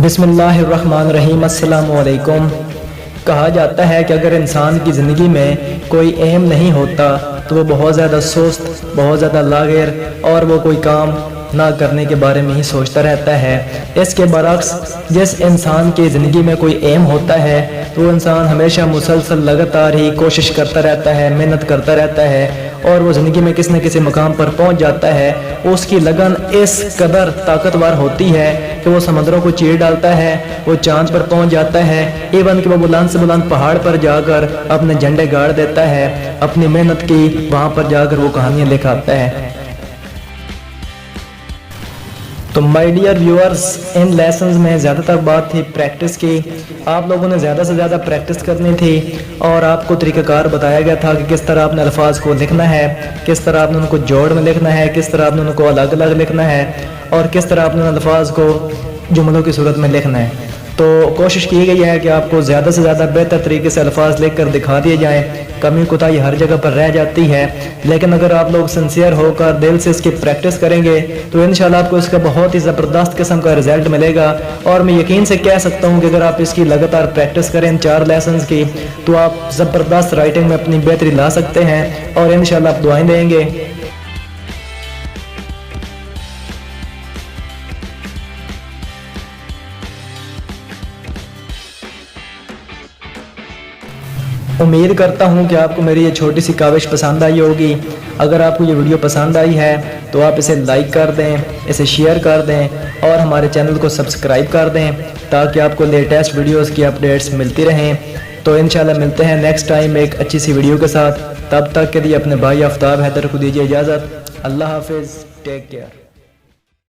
بسم اللہ الرحمن الرحیم۔ السلام علیکم۔ کہا جاتا ہے کہ اگر انسان کی زندگی میں کوئی ایم نہیں ہوتا تو وہ بہت زیادہ سست، بہت زیادہ لاغر اور وہ کوئی کام نہ کرنے کے بارے میں ہی سوچتا رہتا ہے۔ اس کے برعکس جس انسان کی زندگی میں کوئی ایم ہوتا ہے تو وہ انسان ہمیشہ مسلسل لگاتار ہی کوشش کرتا رہتا ہے، محنت کرتا رہتا ہے اور وہ زندگی میں کسی نہ کسی مقام پر پہنچ جاتا ہے۔ اس کی لگن اس قدر طاقتور ہوتی ہے کہ وہ سمندروں کو چیر ڈالتا ہے، وہ چاند پر پہنچ جاتا ہے، ایون کہ وہ بلند سے بلند پہاڑ پر جا کر اپنے جھنڈے گاڑ دیتا ہے، اپنی محنت کی وہاں پر جا کر وہ کہانیاں لکھاتا ہے۔ تو my dear viewers, in lessons میں زیادہ تر بات تھی پریکٹس کی۔ آپ لوگوں نے زیادہ سے زیادہ پریکٹس کرنی تھی اور آپ کو طریقہ کار بتایا گیا تھا کہ کس طرح آپ نے الفاظ کو لکھنا ہے، کس طرح آپ نے ان کو جوڑ میں لکھنا ہے، کس طرح آپ نے ان کو الگ الگ لکھنا ہے اور کس طرح آپ نے الفاظ کو جملوں کی صورت میں لکھنا ہے۔ تو کوشش کی گئی ہے کہ آپ کو زیادہ سے زیادہ بہتر طریقے سے الفاظ لکھ کر دکھا دیے جائیں۔ کمی کوتاہی ہر جگہ پر رہ جاتی ہے، لیکن اگر آپ لوگ سنسیئر ہو کر دل سے اس کی پریکٹس کریں گے تو انشاءاللہ آپ کو اس کا بہت ہی زبردست قسم کا رزلٹ ملے گا۔ اور میں یقین سے کہہ سکتا ہوں کہ اگر آپ اس کی لگاتار پریکٹس کریں 4 لیسنز کی تو آپ زبردست رائٹنگ میں اپنی بہتری لا سکتے ہیں اور انشاءاللہ آپ دعائیں دیں گے۔ امید کرتا ہوں کہ آپ کو میری یہ چھوٹی سی کاوش پسند آئی ہوگی۔ اگر آپ کو یہ ویڈیو پسند آئی ہے تو آپ اسے لائک کر دیں، اسے شیئر کر دیں اور ہمارے چینل کو سبسکرائب کر دیں تاکہ آپ کو لیٹسٹ ویڈیوز کی اپڈیٹس ملتی رہیں۔ تو انشاءاللہ ملتے ہیں نیکسٹ ٹائم ایک اچھی سی ویڈیو کے ساتھ۔ تب تک کے لیے اپنے بھائی آفتاب حیدر کو دیجیے اجازت۔ اللہ حافظ، ٹیک کیئر۔